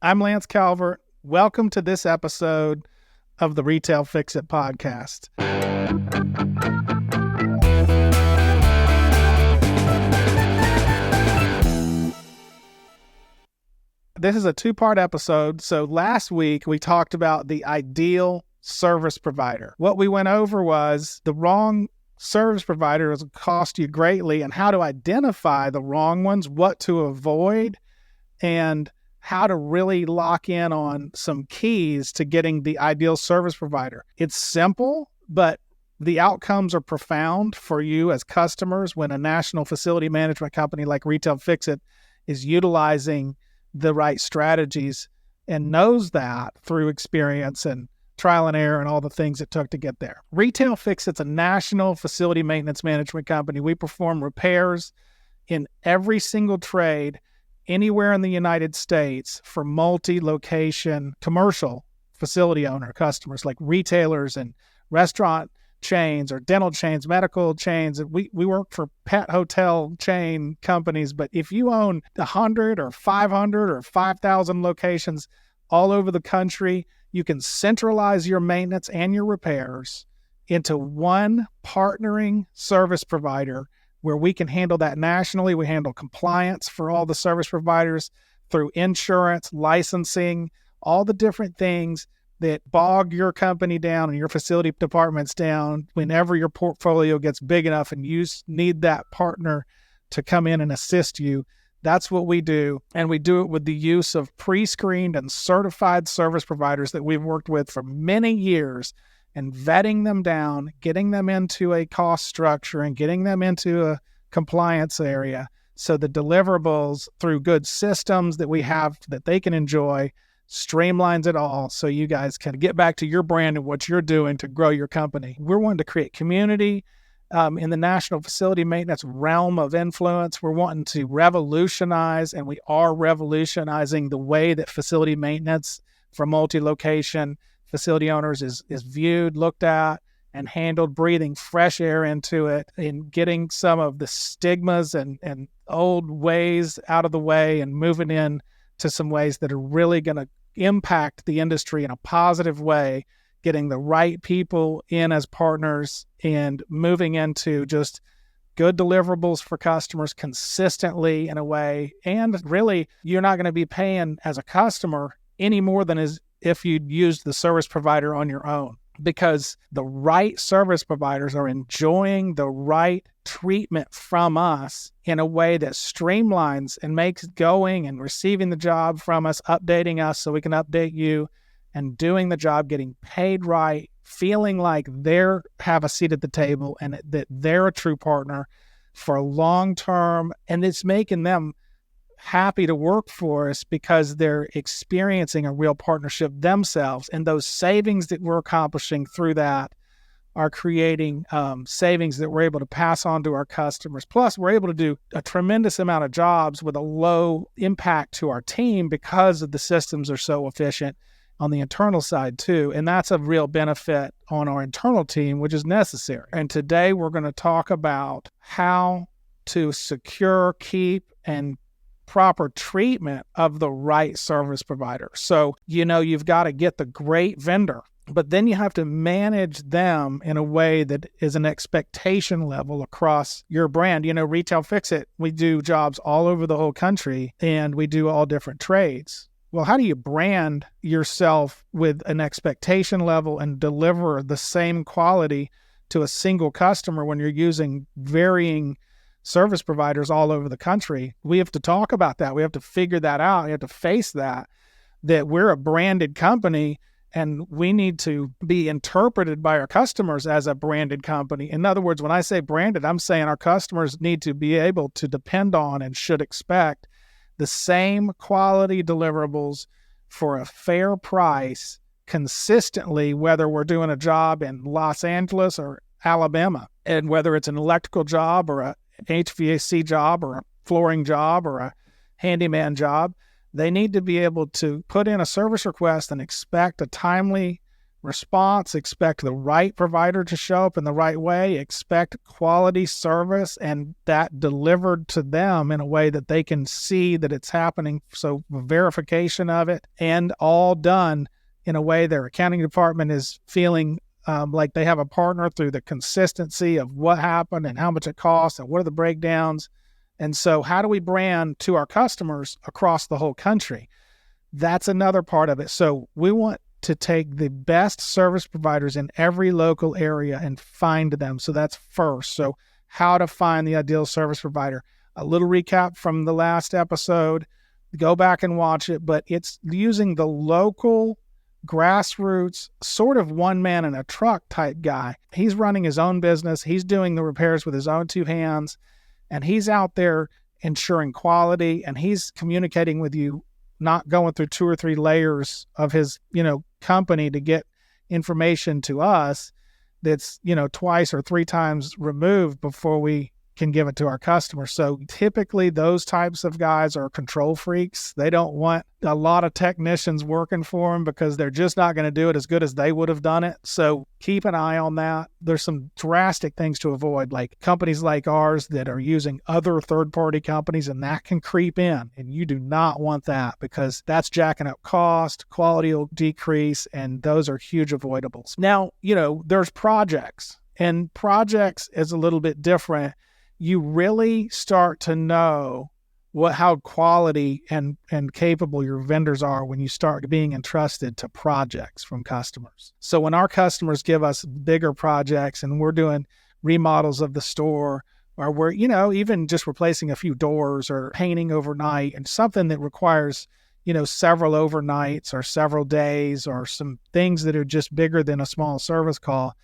I'm Lance Calvert. Welcome to this episode of the Retail Fix It podcast. This is a two-part episode. So last week we talked about the ideal service provider. What we went over was the wrong service providers cost you greatly and how to identify the wrong ones, what to avoid, and how to really lock in on some keys to getting the ideal service provider. It's simple, but the outcomes are profound for you as customers when a national facility management company like Retail Fix It is utilizing the right strategies and knows that through experience and trial and error and all the things it took to get there. Retail Fix It's a national facility maintenance management company. We perform repairs in every single trade anywhere in the United States for multi-location commercial facility owner customers like retailers and restaurant chains or dental chains, medical chains. We work for pet hotel chain companies, but if you own 100 or 500 or 5,000 locations all over the country, you can centralize your maintenance and your repairs into one partnering service provider where we can handle that nationally. We handle compliance for all the service providers through insurance, licensing, all the different things that bog your company down and your facility departments down whenever your portfolio gets big enough and you need that partner to come in and assist you. That's what we do. And we do it with the use of pre-screened and certified service providers that we've worked with for many years and vetting them down, getting them into a cost structure and getting them into a compliance area. So the deliverables through good systems that we have that they can enjoy streamlines it all so you guys can get back to your brand and what you're doing to grow your company. We're wanting to create community in the national facility maintenance realm of influence. We're wanting to revolutionize, and we are revolutionizing the way that facility maintenance for multi-location facility owners is viewed, looked at, and handled, breathing fresh air into it and getting some of the stigmas and old ways out of the way and moving in to some ways that are really going to impact the industry in a positive way, getting the right people in as partners and moving into just good deliverables for customers consistently in a way. And really, you're not going to be paying as a customer any more than as if you'd used the service provider on your own, because the right service providers are enjoying the right treatment from us in a way that streamlines and makes going and receiving the job from us, updating us so we can update you, and doing the job, getting paid right, feeling like they're have a seat at the table and that they're a true partner for long term. And it's making them happy to work for us because they're experiencing a real partnership themselves. And those savings that we're accomplishing through that are creating savings that we're able to pass on to our customers. Plus, we're able to do a tremendous amount of jobs with a low impact to our team because of the systems are so efficient on the internal side too. And that's a real benefit on our internal team, which is necessary. And today we're going to talk about how to secure, keep, and proper treatment of the right service provider. So, you've got to get the great vendor, but then you have to manage them in a way that is an expectation level across your brand. Retail Fix It, we do jobs all over the whole country and we do all different trades. Well, how do you brand yourself with an expectation level and deliver the same quality to a single customer when you're using varying service providers all over the country? We have to talk about that. We have to figure that out. We have to face that we're a branded company and we need to be interpreted by our customers as a branded company. In other words, when I say branded, I'm saying our customers need to be able to depend on and should expect the same quality deliverables for a fair price consistently, whether we're doing a job in Los Angeles or Alabama, and whether it's an electrical job or a HVAC job or a flooring job or a handyman job. They need to be able to put in a service request and expect a timely response, expect the right provider to show up in the right way, expect quality service, and that delivered to them in a way that they can see that it's happening. So verification of it, and all done in a way their accounting department is feeling like they have a partner through the consistency of what happened and how much it costs and what are the breakdowns. And so how do we brand to our customers across the whole country? That's another part of it. So we want to take the best service providers in every local area and find them. So that's first. So how to find the ideal service provider. A little recap from the last episode. Go back and watch it, but it's using the local grassroots, sort of one man in a truck type guy. He's running his own business. He's doing the repairs with his own two hands, and he's out there ensuring quality, and he's communicating with you, not going through 2 or 3 layers of his, company to get information to us that's, twice or 3 times removed before we can give it to our customers. So typically those types of guys are control freaks. They don't want a lot of technicians working for them because they're just not going to do it as good as they would have done it. So keep an eye on that. There's some drastic things to avoid, like companies like ours that are using other third-party companies, and that can creep in, and you do not want that because that's jacking up cost, quality will decrease, and those are huge avoidables. Now, there's projects, and projects is a little bit different. You really start to know how quality and capable your vendors are when you start being entrusted to projects from customers. So when our customers give us bigger projects and we're doing remodels of the store, or we're, even just replacing a few doors or painting overnight, and something that requires, several overnights or several days, or some things that are just bigger than a small service call,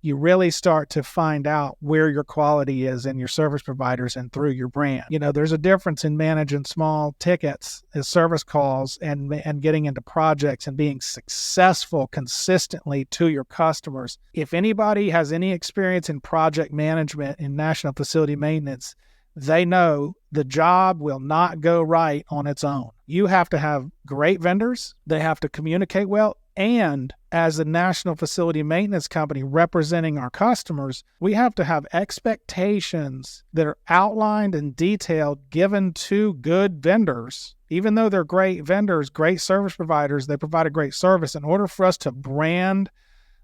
you really start to find out where your quality is in your service providers and through your brand. There's a difference in managing small tickets as service calls and getting into projects and being successful consistently to your customers. If anybody has any experience in project management in national facility maintenance, they know the job will not go right on its own. You have to have great vendors. They have to communicate well. And as a national facility maintenance company representing our customers, we have to have expectations that are outlined and detailed, given to good vendors. Even though they're great vendors, great service providers, they provide a great service. In order for us to brand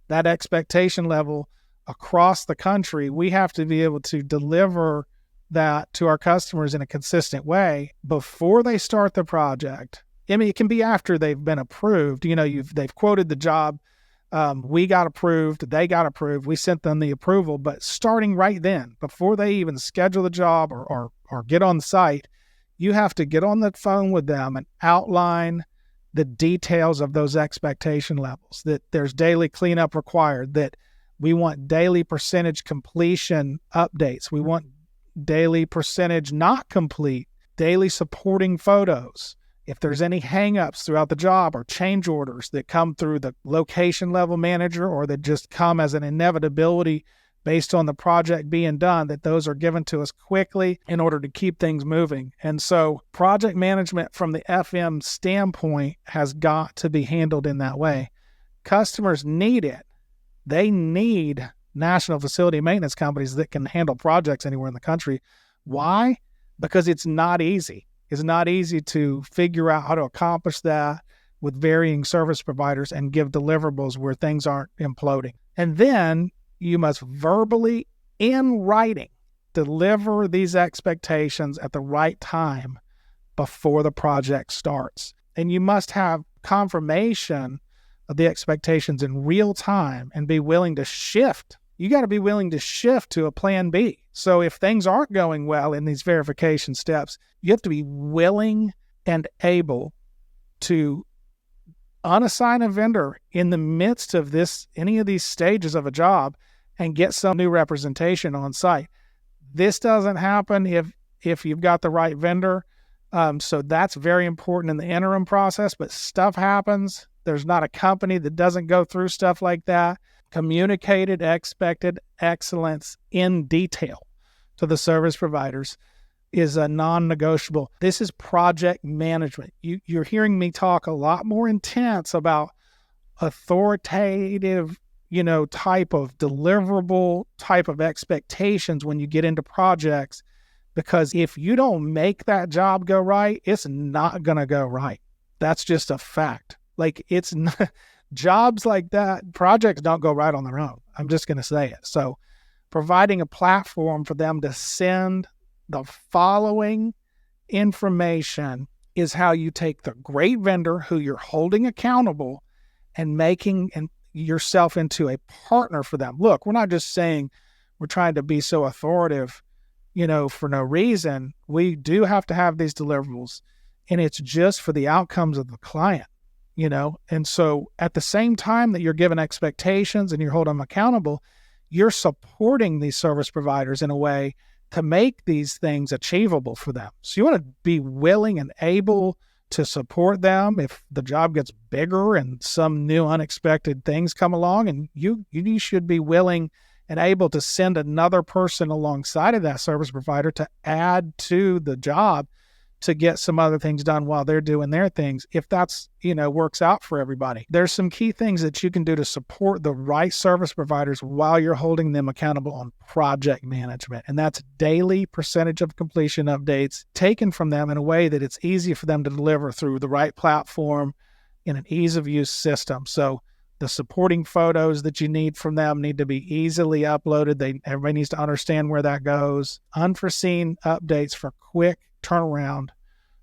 that expectation level across the country, we have to be able to deliver that to our customers in a consistent way before they start the project. I mean, it can be after they've been approved. They've quoted the job. We got approved. They got approved. We sent them the approval. But starting right then, before they even schedule the job or get on site, you have to get on the phone with them and outline the details of those expectation levels, that there's daily cleanup required, that we want daily percentage completion updates. We want daily percentage not complete, daily supporting photos. If there's any hangups throughout the job or change orders that come through the location level manager or that just come as an inevitability based on the project being done, that those are given to us quickly in order to keep things moving. And so project management from the FM standpoint has got to be handled in that way. Customers need it. They need national facility maintenance companies that can handle projects anywhere in the country. Why? Because it's not easy. It's not easy to figure out how to accomplish that with varying service providers and give deliverables where things aren't imploding. And then you must verbally, in writing, deliver these expectations at the right time before the project starts. And you must have confirmation of the expectations in real time and be willing to shift. You got to be willing to shift to a plan B. So if things aren't going well in these verification steps, you have to be willing and able to unassign a vendor in the midst of any of these stages of a job and get some new representation on site. This doesn't happen if you've got the right vendor. So that's very important in the interim process, but stuff happens. There's not a company that doesn't go through stuff like that. Communicated expected excellence in detail to the service providers is a non-negotiable. This is project management. You're hearing me talk a lot more intense about authoritative, type of deliverable type of expectations when you get into projects, because if you don't make that job go right, it's not going to go right. That's just a fact. Like, it's not, jobs like that, projects don't go right on their own. I'm just going to say it. So providing a platform for them to send the following information is how you take the great vendor who you're holding accountable and making yourself into a partner for them. Look, we're not just saying we're trying to be so authoritative, for no reason. We do have to have these deliverables, and it's just for the outcomes of the client, And so at the same time that you're giving expectations and you're holding them accountable, you're supporting these service providers in a way to make these things achievable for them. So you want to be willing and able to support them if the job gets bigger and some new unexpected things come along, and you should be willing and able to send another person alongside of that service provider to add to the job to get some other things done while they're doing their things, if that's, works out for everybody. There's some key things that you can do to support the right service providers while you're holding them accountable on project management. And that's daily percentage of completion updates taken from them in a way that it's easy for them to deliver through the right platform in an ease of use system. So the supporting photos that you need from them need to be easily uploaded. Everybody needs to understand where that goes. Unforeseen updates for quick turnaround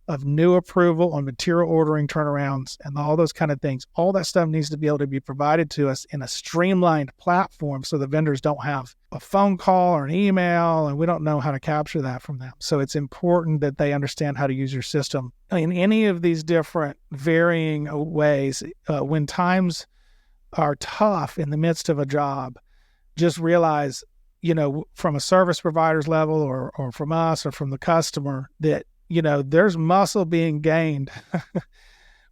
of new approval on material ordering turnarounds and all those kind of things. All that stuff needs to be able to be provided to us in a streamlined platform so the vendors don't have a phone call or an email and we don't know how to capture that from them. So it's important that they understand how to use your system in any of these different varying ways. When times are tough in the midst of a job, just realize, from a service provider's level or from us or from the customer that, there's muscle being gained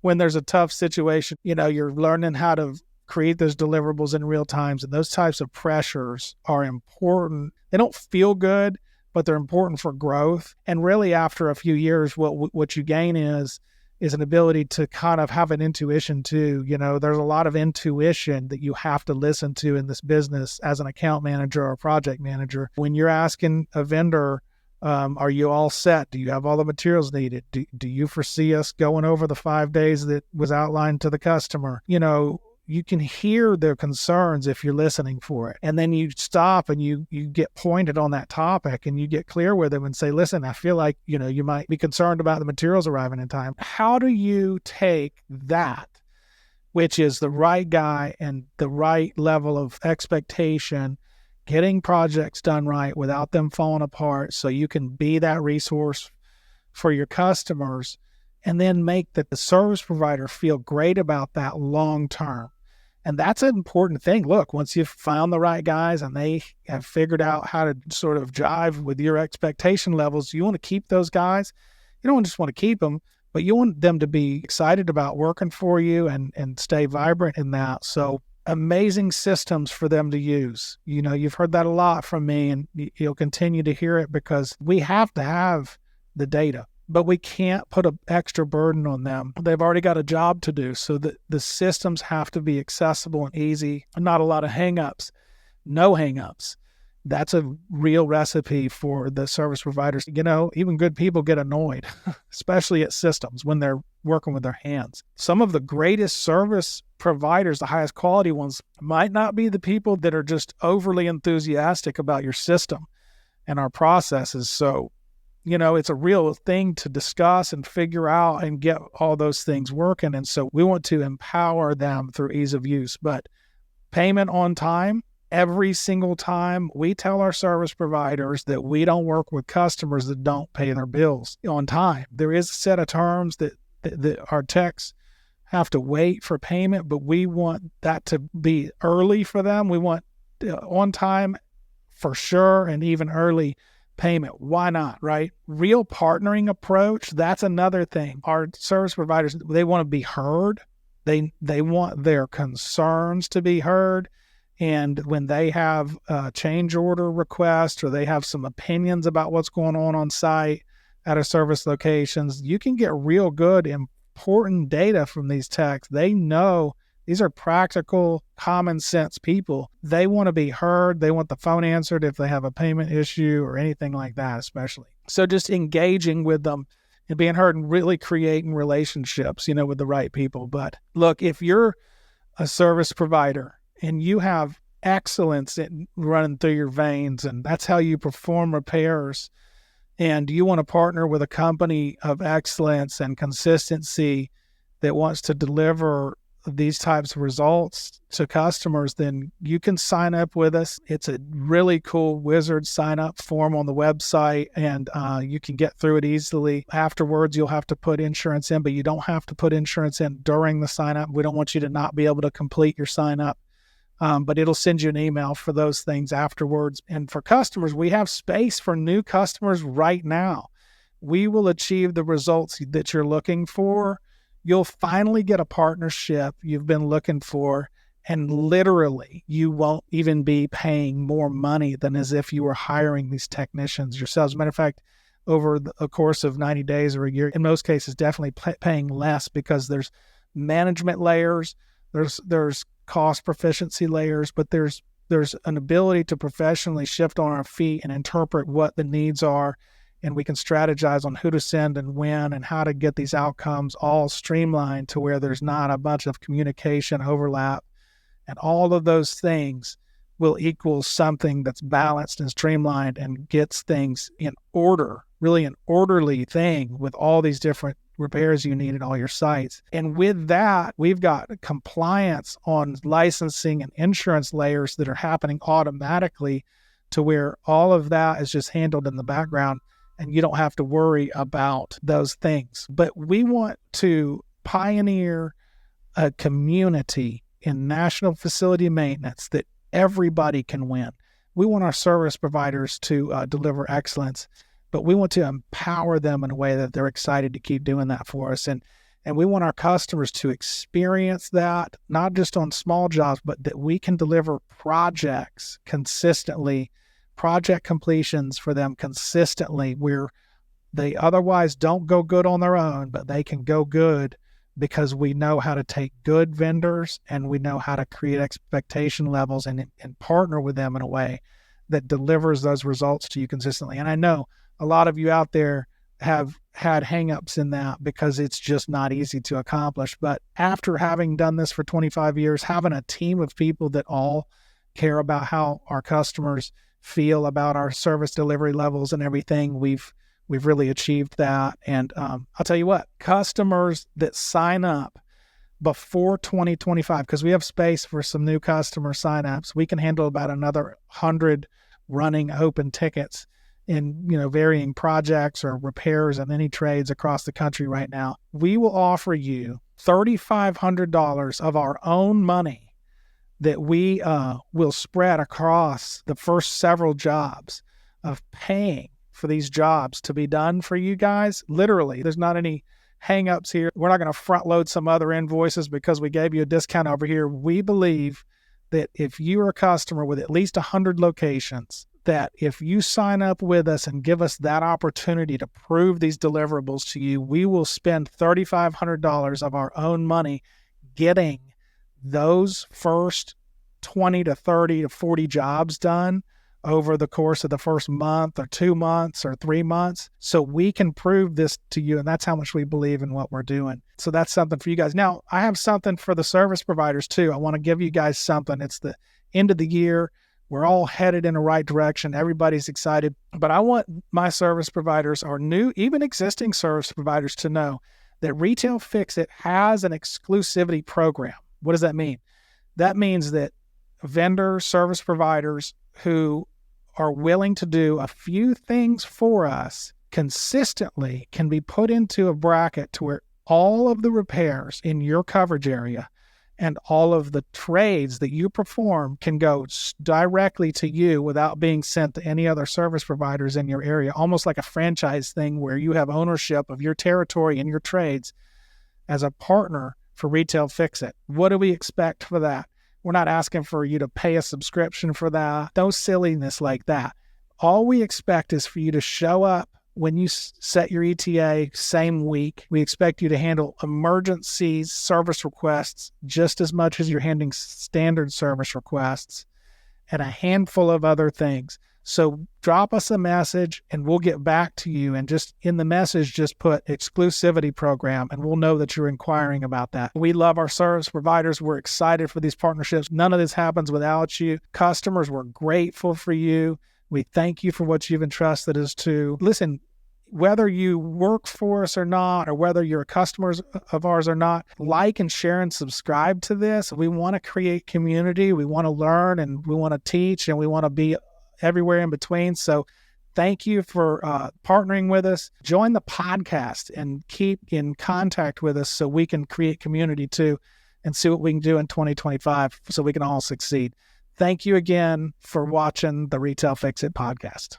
when there's a tough situation. You're learning how to create those deliverables in real times, and those types of pressures are important. They don't feel good, but they're important for growth. And really after a few years, what you gain is an ability to kind of have an intuition too. There's a lot of intuition that you have to listen to in this business as an account manager or project manager. When you're asking a vendor, are you all set? Do you have all the materials needed? Do you foresee us going over the 5 days that was outlined to the customer? You can hear their concerns if you're listening for it. And then you stop and you get pointed on that topic and you get clear with them and say, listen, I feel like, you might be concerned about the materials arriving in time. How do you take that, which is the right guy and the right level of expectation, getting projects done right without them falling apart so you can be that resource for your customers, and then make the service provider feel great about that long term? And that's an important thing. Look, once you've found the right guys and they have figured out how to sort of jive with your expectation levels, you want to keep those guys. You don't just want to keep them, but you want them to be excited about working for you and stay vibrant in that. So amazing systems for them to use. You've heard that a lot from me, and you'll continue to hear it because we have to have the data, but we can't put an extra burden on them. They've already got a job to do, so that the systems have to be accessible and easy. Not a lot of hang-ups, no hang-ups. That's a real recipe for the service providers. Even good people get annoyed, especially at systems when they're working with their hands. Some of the greatest service providers, the highest quality ones, might not be the people that are just overly enthusiastic about your system and our processes. So, it's a real thing to discuss and figure out and get all those things working. And so we want to empower them through ease of use. But payment on time, every single time we tell our service providers that we don't work with customers that don't pay their bills on time. There is a set of terms that our techs have to wait for payment, but we want that to be early for them. We want on time for sure, and even early payment. Why not, right? Real partnering approach, that's another thing. Our service providers, they want to be heard. They want their concerns to be heard. And when they have a change order request or they have some opinions about what's going on site at our service locations, you can get real good, important data from these techs. They know These are practical, common sense people. They want to be heard. They want the phone answered if they have a payment issue or anything like that, especially. So just engaging with them and being heard and really creating relationships, with the right people. But look, if you're a service provider and you have excellence in running through your veins and that's how you perform repairs, and you want to partner with a company of excellence and consistency that wants to deliver these types of results to customers, then you can sign up with us. It's a really cool wizard sign up form on the website, and you can get through it easily. Afterwards, you'll have to put insurance in, but you don't have to put insurance in during the sign up. We don't want you to not be able to complete your sign up, but it'll send you an email for those things afterwards. And for customers, we have space for new customers right now. We will achieve the results that you're looking for. You'll finally get a partnership you've been looking for, and literally you won't even be paying more money than as if you were hiring these technicians yourselves. As a matter of fact, over a course of 90 days or a year, in most cases, definitely paying less because there's management layers, there's cost proficiency layers, but there's an ability to professionally shift on our feet and interpret what the needs are. And we can strategize on who to send and when and how to get these outcomes all streamlined to where there's not a bunch of communication overlap. And all of those things will equal something that's balanced and streamlined and gets things in order, really an orderly thing with all these different repairs you need at all your sites. And with that, we've got compliance on licensing and insurance layers that are happening automatically to where all of that is just handled in the background. And you don't have to worry about those things. But we want to pioneer a community in national facility maintenance that everybody can win. We want our service providers to deliver excellence, but we want to empower them in a way that they're excited to keep doing that for us. And we want our customers to experience that, not just on small jobs, but that we can deliver projects consistently, project completions for them consistently where they otherwise don't go good on their own, but they can go good because we know how to take good vendors and we know how to create expectation levels and partner with them in a way that delivers those results to you consistently. And I know a lot of you out there have had hangups in that because it's just not easy to accomplish. But after having done this for 25 years, having a team of people that all care about how our customers feel about our service delivery levels and everything, we've really achieved that. And I'll tell you what, customers that sign up before 2025, because we have space for some new customer signups, we can handle about another 100 running open tickets in varying projects or repairs and any trades across the country right now. We will offer you $3,500 of our own money that we will spread across the first several jobs of paying for these jobs to be done for you guys. Literally, there's not any hang-ups here. We're not going to front load some other invoices because we gave you a discount over here. We believe that if you're a customer with at least 100 locations, that if you sign up with us and give us that opportunity to prove these deliverables to you, we will spend $3,500 of our own money getting those first 20 to 30 to 40 jobs done over the course of the first month or 2 months or 3 months, so we can prove this to you. And that's how much we believe in what we're doing. So that's something for you guys. Now, I have something for the service providers too. I want to give you guys something. It's the end of the year. We're all headed in the right direction. Everybody's excited. But I want my service providers or new, even existing service providers to know that Retail Fix-It has an exclusivity program. What does that mean? That means that vendors, service providers who are willing to do a few things for us consistently can be put into a bracket to where all of the repairs in your coverage area and all of the trades that you perform can go directly to you without being sent to any other service providers in your area, almost like a franchise thing where you have ownership of your territory and your trades as a partner for Retail Fix-It. What do we expect for that? We're not asking for you to pay a subscription for that. No silliness like that. All we expect is for you to show up when you set your ETA same week. We expect you to handle emergency service requests just as much as you're handling standard service requests, and a handful of other things. So drop us a message and we'll get back to you. And just in the message, just put exclusivity program and we'll know that you're inquiring about that. We love our service providers. We're excited for these partnerships. None of this happens without you. Customers, we're grateful for you. We thank you for what you've entrusted us to. Listen, whether you work for us or not, or whether you're customers of ours or not, like and share and subscribe to this. We want to create community. We want to learn and we want to teach and we want to be everywhere in between. So thank you for partnering with us. Join the podcast and keep in contact with us so we can create community too and see what we can do in 2025 so we can all succeed. Thank you again for watching the Retail Fix It podcast.